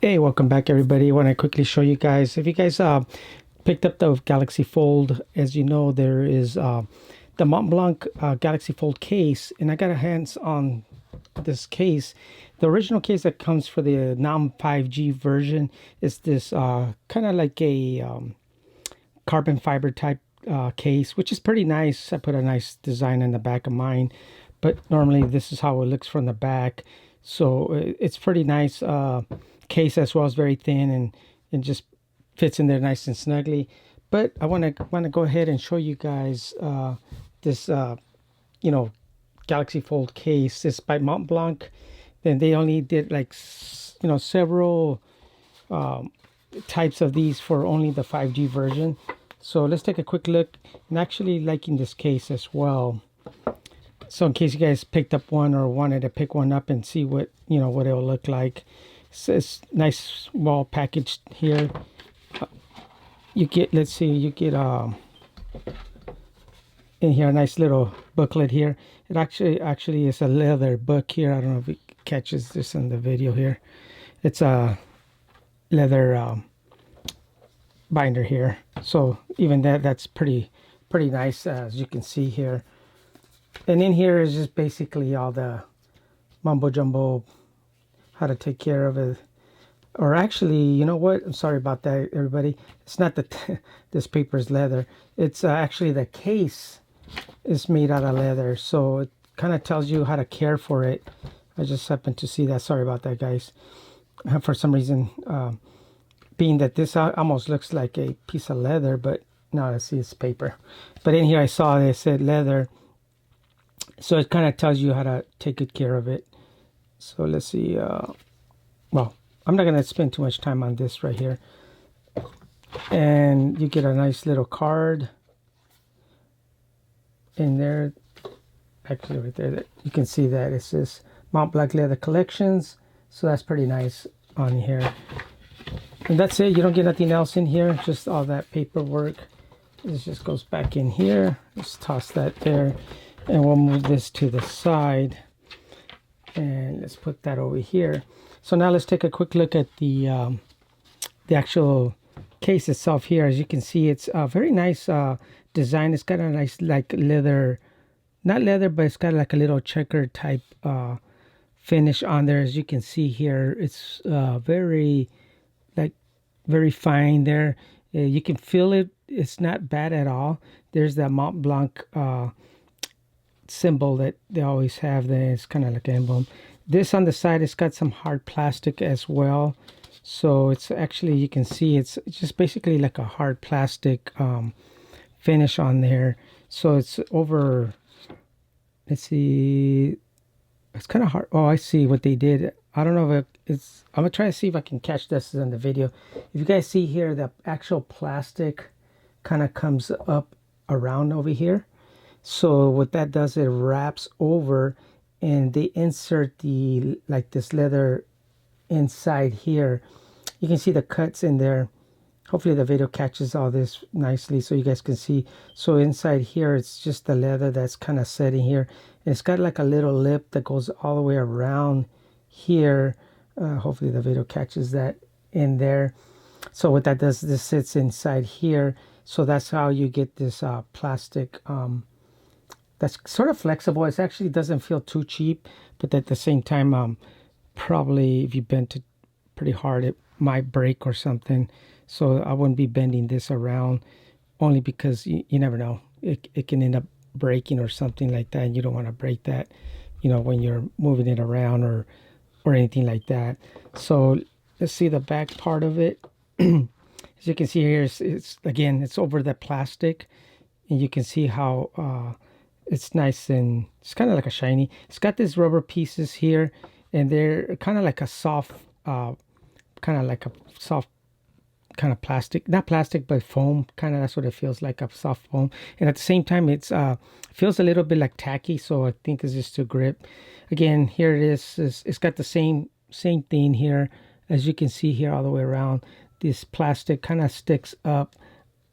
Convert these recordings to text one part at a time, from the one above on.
Hey, welcome back everybody. I want to quickly show you guys, if you guys picked up the Galaxy Fold, as you know, there is the Montblanc Galaxy Fold case, and I got a hands on this case. The original case that comes for the non 5G version is this kind of like a carbon fiber type case, which is pretty nice. I put a nice design in the back of mine, but normally this is how it looks from the back. So it's pretty nice case as well. As very thin and just fits in there nice and snugly. But I want to go ahead and show you guys this you know Galaxy Fold case. It's by Montblanc. Then they only did like several types of these for only the 5G version. So let's take a quick look. And actually liking this case as well. So in case you guys picked up one or wanted to pick one up and see what what it'll look like. It's nice, well packaged here. You get, let's see, you get in here a nice little booklet here. It actually is a leather book here. I don't know if it catches this in the video here. It's a leather binder here. So even that's pretty nice, as you can see here. And in here is just basically all the mumbo jumbo, how to take care of it. Or actually, you know what? I'm sorry about that, everybody. It's not that this paper is leather. It's actually the case is made out of leather. So it kind of tells you how to care for it. I just happened to see that. Sorry about that, guys. For some reason, being that this almost looks like a piece of leather, but no, I see it's paper. But in here I saw they said leather. So it kind of tells you how to take good care of it. So let's see. Well, I'm not going to spend too much time on this right here. And you get a nice little card in there. Actually, right there, that you can see that it says Montblanc Leather Collections. So that's pretty nice on here. And that's it. You don't get nothing else in here. Just all that paperwork. This just goes back in here. Let's toss that there. And we'll move this to the side. And let's put that over here. So now let's take a quick look at the actual case itself here. As you can see, it's a very nice design. It's got a nice like leather, not leather, but it's got like a little checker type finish on there. As you can see here, it's very fine there. You can feel it. It's not bad at all. There's that Montblanc symbol that they always have there. It's kind of like an emblem. This on the side, it's got some hard plastic as well. So it's actually, you can see it's just basically like a hard plastic finish on there. So it's over, let's see, it's kind of hard. Oh, I see what they did. I don't know if it's, I'm gonna try to see if I can catch this in the video. If you guys see here, the actual plastic kind of comes up around over here. So what that does, it wraps over and they insert the like this leather inside here. You can see the cuts in there. Hopefully the video catches all this nicely so you guys can see. So inside here, it's just the leather that's kind of setting here. And it's got like a little lip that goes all the way around here. Hopefully the video catches that in there. So what that does, this sits inside here. So that's how you get this plastic that's sort of flexible. It actually doesn't feel too cheap, but at the same time, probably if you bend it pretty hard, it might break or something. So I wouldn't be bending this around, only because you never know. It can end up breaking or something like that, and you don't want to break that, when you're moving it around or anything like that. So let's see the back part of it. As you can see here, it's over the plastic, and you can see how it's nice and it's kind of like a shiny. It's got these rubber pieces here, and they're kind of like a soft, kind of plastic, not plastic, but foam. Kind of, that's what it feels like, a soft foam. And at the same time, it's feels a little bit like tacky. So I think it's just to grip. Again, here it is. It's got the same thing here, as you can see here all the way around. This plastic kind of sticks up.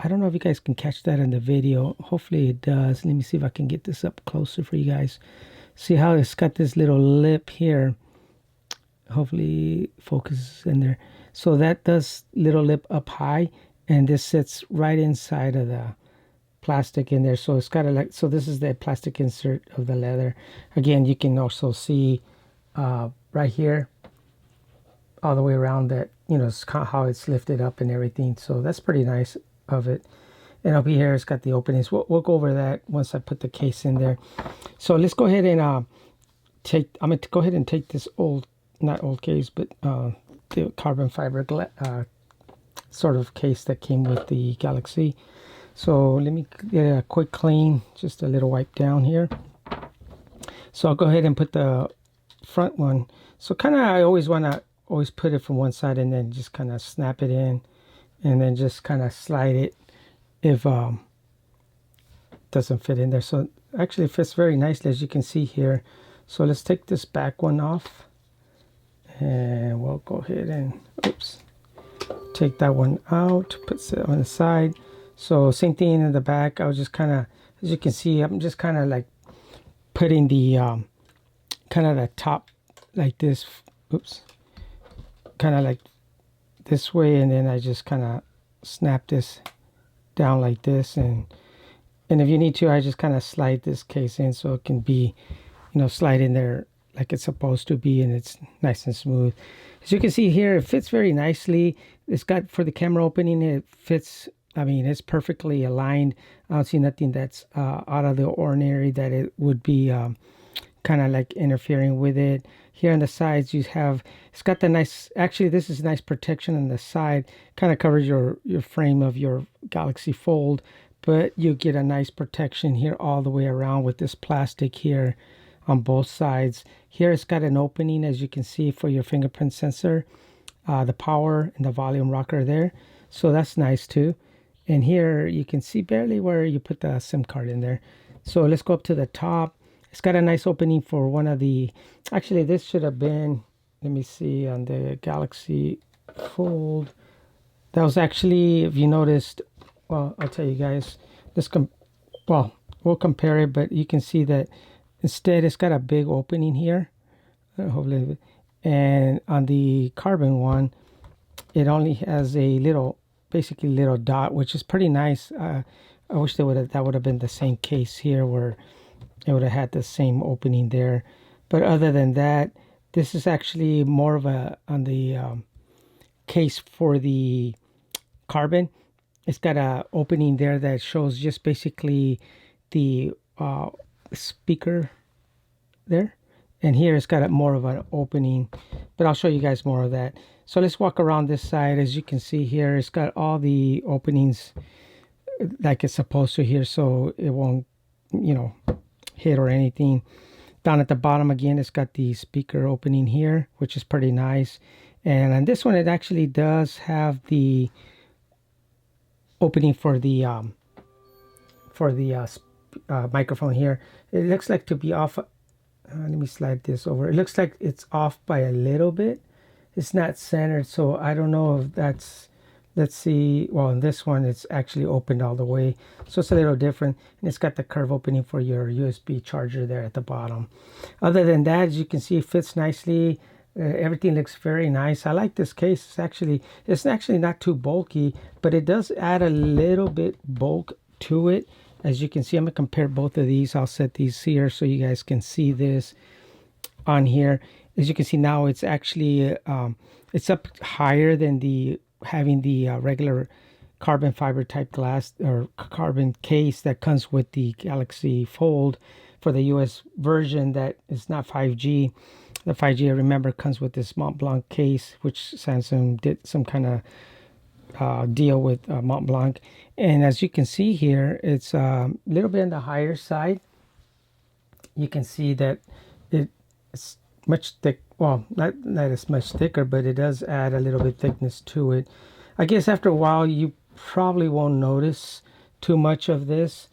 I don't know if you guys can catch that in the video. Hopefully it does. Let me see if I can get this up closer for you guys. See how it's got this little lip here. Hopefully focuses in there. So that does little lip up high, and this sits right inside of the plastic in there. So it's got a like, so this is the plastic insert of the leather. Again, you can also see right here all the way around that, it's how it's lifted up and everything. So that's pretty nice of it. And up here it's got the openings. We'll go over that once I put the case in there. So let's go ahead and I'm going to go ahead and take this not old case, but the carbon fiber sort of case that came with the Galaxy. So let me get a quick clean, just a little wipe down here. So I'll go ahead and put the front one. So kind of I always want to put it from one side and then just kind of snap it in, and then just kind of slide it if doesn't fit in there. So actually it fits very nicely, as you can see here. So let's take this back one off, and we'll go ahead and take that one out, put it on the side. So same thing in the back. I was just kind of, as you can see, I'm just kind of like putting the kind of the top like this, kind of like this way, and then I just kind of snap this down like this, and if you need to, I just kind of slide this case in so it can be, slide in there like it's supposed to be, and it's nice and smooth. As you can see here, it fits very nicely. It's got, for the camera opening, it fits, I mean, it's perfectly aligned. I don't see nothing that's out of the ordinary that it would be kind of like interfering with it. Here on the sides, you have, it's got the nice, actually this is nice protection on the side, kind of covers your frame of your Galaxy Fold, but you get a nice protection here all the way around with this plastic here on both sides. Here it's got an opening, as you can see, for your fingerprint sensor, the power and the volume rocker there. So that's nice too. And here you can see barely where you put the SIM card in there. So let's go up to the top. It's got a nice opening for one of the, actually this should have been, let me see, on the Galaxy Fold. That was actually, if you noticed, well, I'll tell you guys, we'll compare it, but you can see that instead it's got a big opening here. Hopefully, and on the carbon one, it only has a little, basically little dot, which is pretty nice. I wish that would have been the same case here, where it would have had the same opening there. But other than that, this is actually more of a, on the case for the carbon, it's got a opening there that shows just basically the speaker there. And here it's got more of an opening, but I'll show you guys more of that. So let's walk around this side. As you can see here, it's got all the openings like it's supposed to here, so it won't, hit or anything. Down at the bottom again, it's got the speaker opening here, which is pretty nice. And on this one, it actually does have the opening for the microphone here. It looks like to be off. Let me slide this over. It looks like it's off by a little bit. It's not centered, so I don't know if that's, let's see, well, in this one it's actually opened all the way, so it's a little different. And it's got the curve opening for your USB charger there at the bottom. Other than that, as you can see, it fits nicely. Everything looks very nice. I like this case. It's actually not too bulky, but it does add a little bit bulk to it. As you can see, I'm going to compare both of these. I'll set these here so you guys can see this on here. As you can see now, it's actually it's up higher than having the regular carbon fiber type glass or carbon case that comes with the Galaxy Fold for the US version that is not 5G. The 5G, I remember, comes with this Montblanc case, which Samsung did some kind of deal with Montblanc. And as you can see here, it's a little bit on the higher side. You can see that it's much thick, well, not as much thicker, but it does add a little bit thickness to it. I guess after a while you probably won't notice too much of this.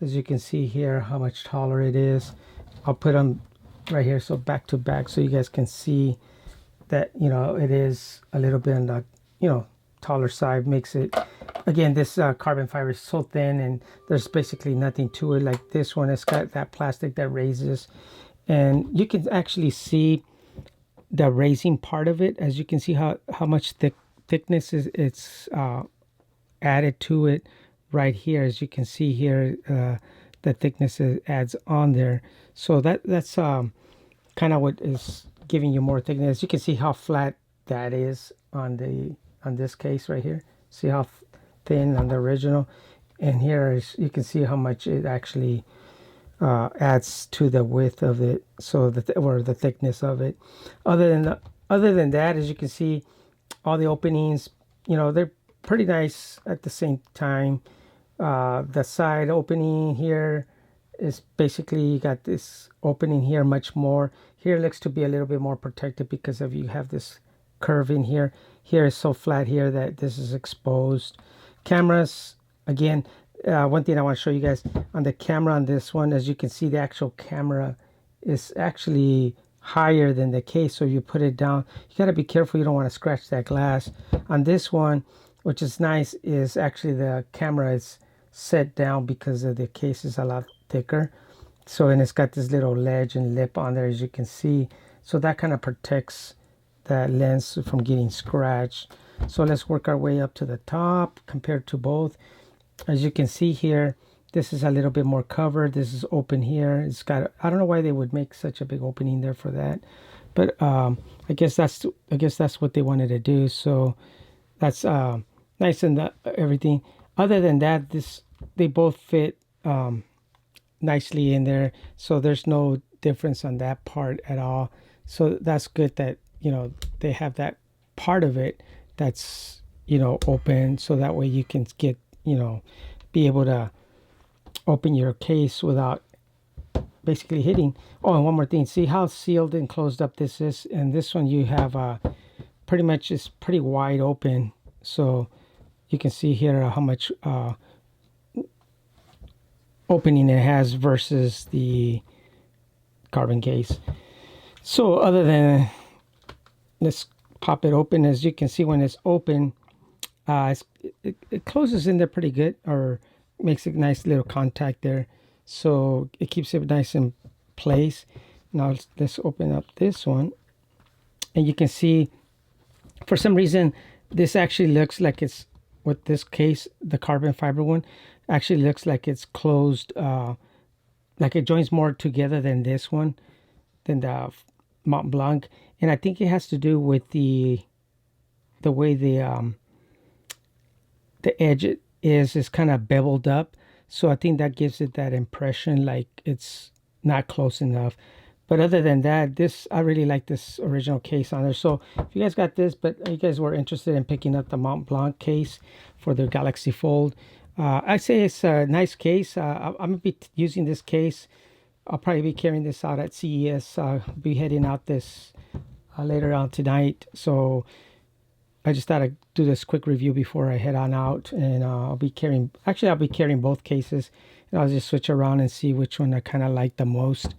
As you can see here how much taller it is. I'll put them right here, so back to back, so you guys can see that it is a little bit on the taller side. Makes it, again, this carbon fiber is so thin and there's basically nothing to it. Like this one, it's got that plastic that raises, and you can actually see the raising part of it. As you can see how much thickness is it's added to it right here. As you can see here, the thickness adds on there. So that's kind of what is giving you more thickness. You can see how flat that is on this case right here. See how thin on the original, and here is, you can see how much it actually adds to the width of it, so or the thickness of it. Other than that, as you can see, all the openings, they're pretty nice at the same time. The side opening here is basically, you got this opening here much more. Here looks to be a little bit more protected because of you have this curve in here. Here is so flat here that this is exposed. Cameras, again, one thing I want to show you guys on the camera on this one, as you can see, the actual camera is actually higher than the case. So you put it down, you got to be careful, you don't want to scratch that glass. On this one, which is nice, is actually the camera is set down because of the case is a lot thicker. So, and it's got this little ledge and lip on there, as you can see. So that kind of protects that lens from getting scratched. So let's work our way up to the top compared to both. As you can see here, this is a little bit more covered. This is open here. It's got, I don't know why they would make such a big opening there for that, but I guess that's what they wanted to do. So that's nice and everything. Other than that, they both fit nicely in there. So there's no difference on that part at all. So that's good that, they have that part of it that's, open. So that way you can get, be able to open your case without basically hitting. Oh, and one more thing. See how sealed and closed up this is? And this one you have pretty much is pretty wide open. So you can see here how much opening it has versus the carbon case. So other than, let's pop it open. As you can see, when it's open, it closes in there pretty good, or makes a nice little contact there. So it keeps it nice in place. Now let's open up this one. And you can see, for some reason, this actually looks like it's, with this case, the carbon fiber one, actually looks like it's closed, like it joins more together than this one, than the Montblanc. And I think it has to do with the way the edge is kind of beveled up. So I think that gives it that impression like it's not close enough. But other than that, I really like this original case on there. So if you guys got this, but you guys were interested in picking up the Montblanc case for the Galaxy Fold, I'd say it's a nice case. I'm going to be using this case. I'll probably be carrying this out at CES. I'll be heading out this later on tonight. So I just thought I'd do this quick review before I head on out. And I'll be carrying both cases. And I'll just switch around and see which one I kind of like the most.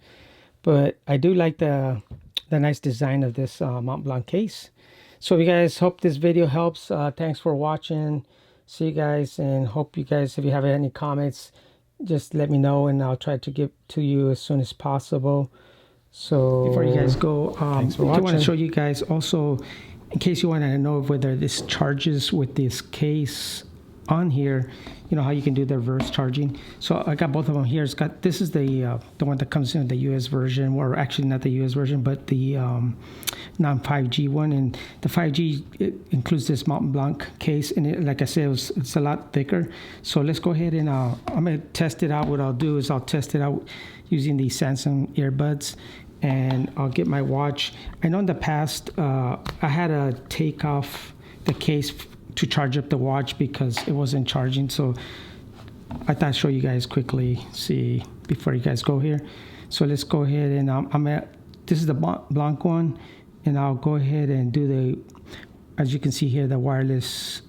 But I do like the nice design of this Montblanc case. So you guys, hope this video helps. Thanks for watching. See you guys, and hope you guys, if you have any comments, just let me know and I'll try to get to you as soon as possible. So before you guys go, I want to show you guys also, in case you want to know whether this charges with this case on here, how you can do the reverse charging. So I got both of them here. This is the one that comes in the US version, or actually not the US version, but the non-5G one. And the 5G, it includes this Montblanc case, and like I said, it's a lot thicker. So let's go ahead and I'm gonna test it out. What I'll do is I'll test it out using the Samsung earbuds, and I'll get my watch. I know in the past I had to take off the case to charge up the watch because it wasn't charging. So I thought I'd show you guys quickly, see, before you guys go here. So let's go ahead and this is the Blanc one, and I'll go ahead and do as you can see here, the wireless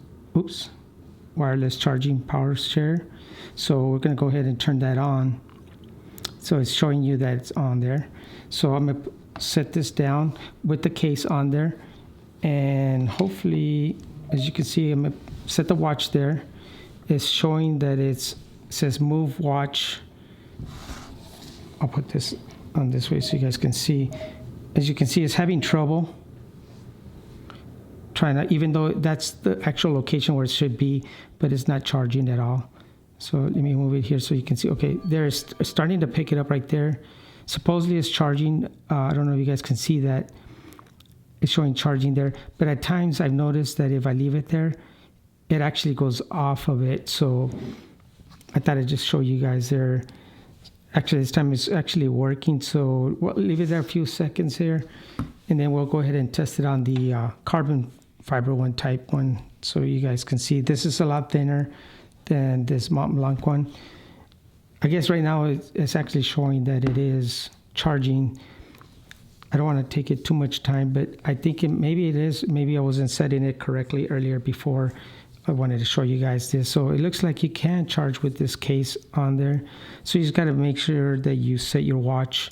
charging power share. So we're gonna go ahead and turn that on. So it's showing you that it's on there. So I'm gonna set this down with the case on there, and hopefully, as you can see, I'm going to set the watch there. It's showing that it says move watch. I'll put this on this way so you guys can see. As you can see, it's having trouble. trying to, even though that's the actual location where it should be, but it's not charging at all. So let me move it here so you can see. Okay, there's starting to pick it up right there. Supposedly it's charging. I don't know if you guys can see that. It's showing charging there. But at times I've noticed that if I leave it there, it actually goes off of it. So I thought I'd just show you guys there. Actually, this time it's actually working. So we'll leave it there a few seconds here. And then we'll go ahead and test it on the carbon fiber one, type 1. So you guys can see this is a lot thinner than this Montblanc one. I guess right now it's actually showing that it is charging. I don't want to take it too much time, but I think maybe it is. Maybe I wasn't setting it correctly earlier before. I wanted to show you guys this. So it looks like you can charge with this case on there. So you just got to make sure that you set your watch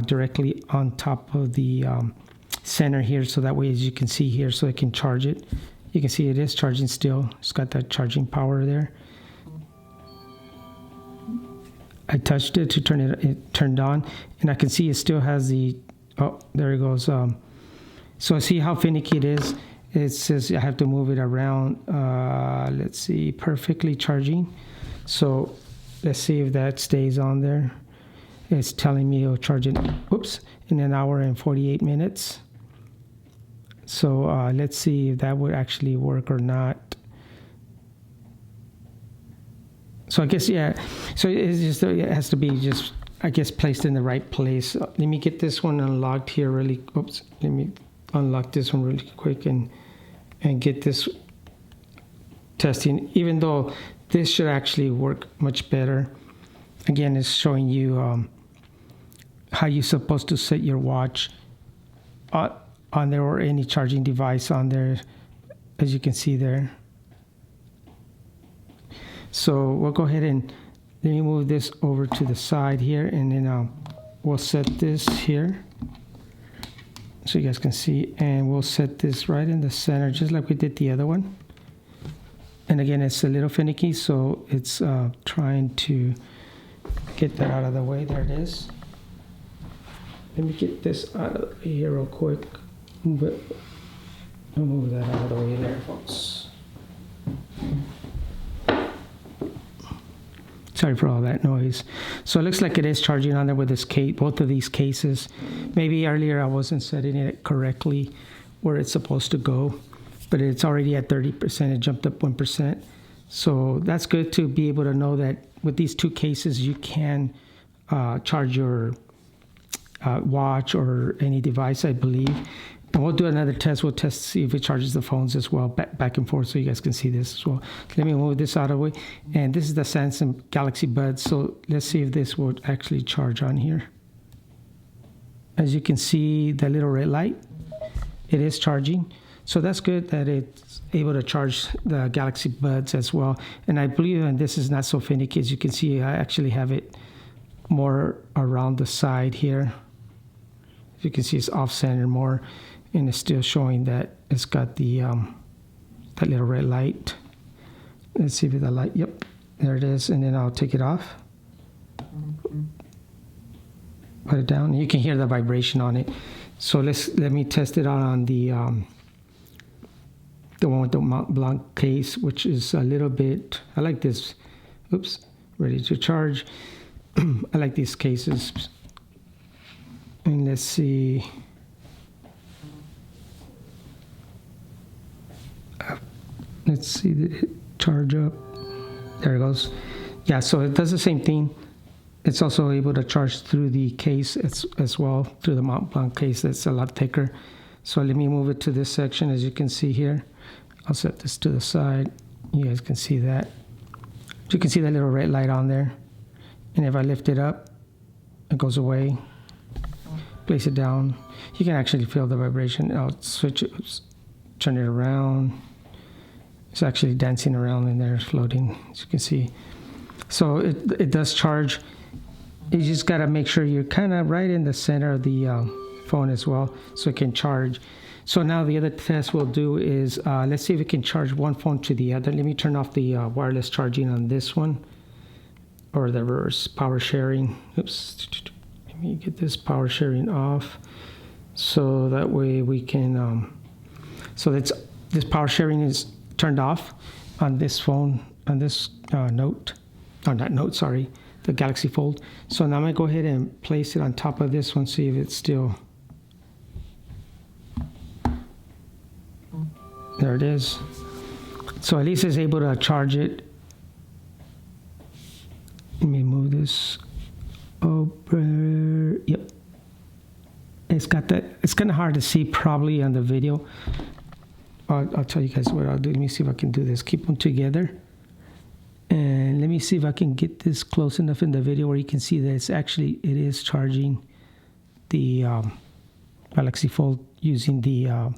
directly on top of the center here, so that way, as you can see here, so it can charge it. You can see it is charging still. It's got that charging power there. I touched it to turn it turned on, and I can see it still has the, oh, there it goes. So see how finicky it is. It says I have to move it around. Let's see, perfectly charging. So let's see if that stays on there. It's telling me it'll charge it, oops, in an hour and 48 minutes. So let's see if that would actually work or not. So I guess, yeah, so it's just, it has to be just, I guess, placed in the right place. Let me get this one unlocked here really, oops, let me unlock this one really quick and get this testing, even though this should actually work much better. Again, it's showing you how you're supposed to set your watch on there, or any charging device on there, as you can see there. So we'll go ahead and let me move this over to the side here, and then we'll set this here so you guys can see, and we'll set this right in the center just like we did the other one. And again, it's a little finicky, so it's trying to get that out of the way. There it is. Let me get this out of here real quick. But I'll move that out of the way there, folks. Sorry for all that noise. So it looks like it is charging on there with this case, both of these cases. Maybe earlier I wasn't setting it correctly where it's supposed to go, but it's already at 30%. It jumped up 1%. So that's good to be able to know that with these two cases, you can charge your watch or any device, I believe. And we'll do another test. We'll test to see if it charges the phones as well, back and forth, so you guys can see this as well. Let me move this out of the way. And this is the Samsung Galaxy Buds. So let's see if this will actually charge on here. As you can see, the little red light, it is charging. So that's good that it's able to charge the Galaxy Buds as well. And I believe, and this is not so finicky, as you can see, I actually have it more around the side here. As you can see, it's off-center more, and it's still showing that it's got the that little red light. Let's see if the light, yep, there it is. And then I'll take it off. Put it down. You can hear the vibration on it. So let me test it out on the one with the Montblanc case, which is a little bit, I like this. Oops, ready to charge. I like these cases. And let's see. Let's see the charge up. There it goes. Yeah, so it does the same thing. It's also able to charge through the case as well, through the Montblanc case. That's a lot thicker. So let me move it to this section, as you can see here. I'll set this to the side. You guys can see that. You can see that little red light on there. And if I lift it up, it goes away. Place it down. You can actually feel the vibration. I'll switch it, oops, turn it around. It's actually dancing around in there, floating, as you can see. So it does charge. You just got to make sure you're kind of right in the center of the phone as well, so it can charge. So now the other test we'll do is, let's see if it can charge one phone to the other. Let me turn off the wireless charging on this one, or the reverse power sharing. Oops, let me get this power sharing off, so that way we can So this power sharing is turned off on this phone, on this Note, or not Note, sorry, the Galaxy Fold. So now I'm gonna go ahead and place it on top of this one, see if it's still, there it is. So at least it's able to charge it. Let me move this over. Yep. It's got that. It's kind of hard to see probably on the video. I'll tell you guys what I'll do. Let me see if I can do this. Keep them together. And let me see if I can get this close enough in the video where you can see that it is charging the Galaxy Fold using the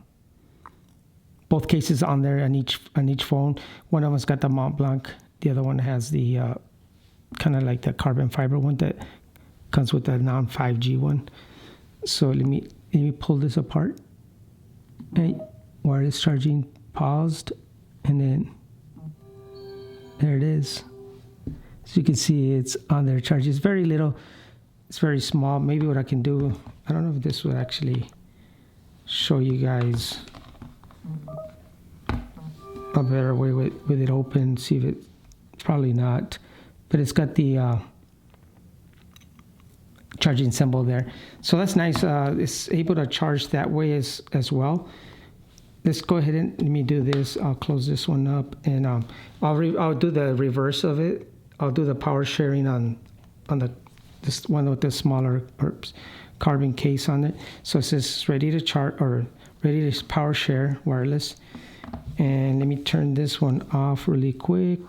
both cases on there on each phone. One of them's got the Montblanc. The other one has the kind of like the carbon fiber one that comes with the non-5G one. So let me pull this apart. And wireless charging paused, and then there it is. So you can see it's on there charging. It's very little. It's very small. Maybe what I can do, I don't know if this would actually show you guys a better way with it open. See if it's probably not, but it's got the charging symbol there. So that's nice. It's able to charge that way as well. Let's go ahead and let me do this. I'll close this one up, and I'll do the reverse of it. I'll do the power sharing on this one with the smaller carbon case on it. So it says ready to charge or ready to power share wireless. And let me turn this one off really quick.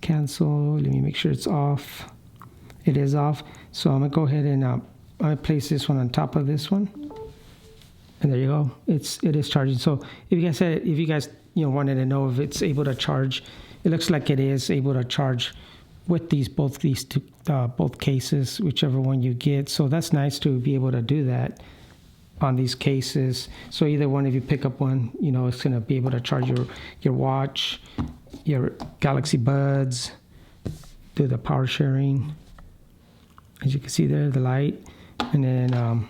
Cancel. Let me make sure it's off. It is off. So I'm gonna go ahead and I'm gonna place this one on top of this one. And there you go. It is charging. So if you guys wanted to know if it's able to charge, it looks like it is able to charge with both cases, whichever one you get. So that's nice to be able to do that on these cases. So either one, if you pick up one, it's gonna be able to charge your watch, your Galaxy Buds, do the power sharing. As you can see there, the light, and then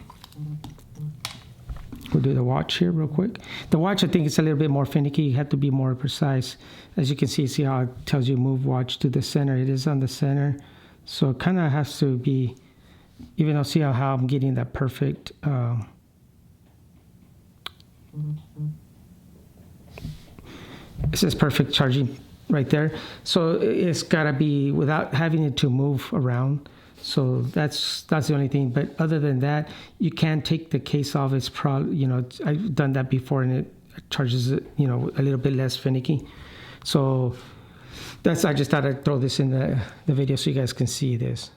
we'll do the watch here real quick. The watch, I think it's a little bit more finicky. You have to be more precise. As you can see how it tells you move watch to the center. It is on the center. So it kind of has to be, even though see how I'm getting that perfect. It says perfect charging right there. So it's got to be without having it to move around. So that's the only thing. But other than that, you can take the case off. It's probably, I've done that before, and it charges it, a little bit less finicky. So I just thought I'd throw this in the video so you guys can see this.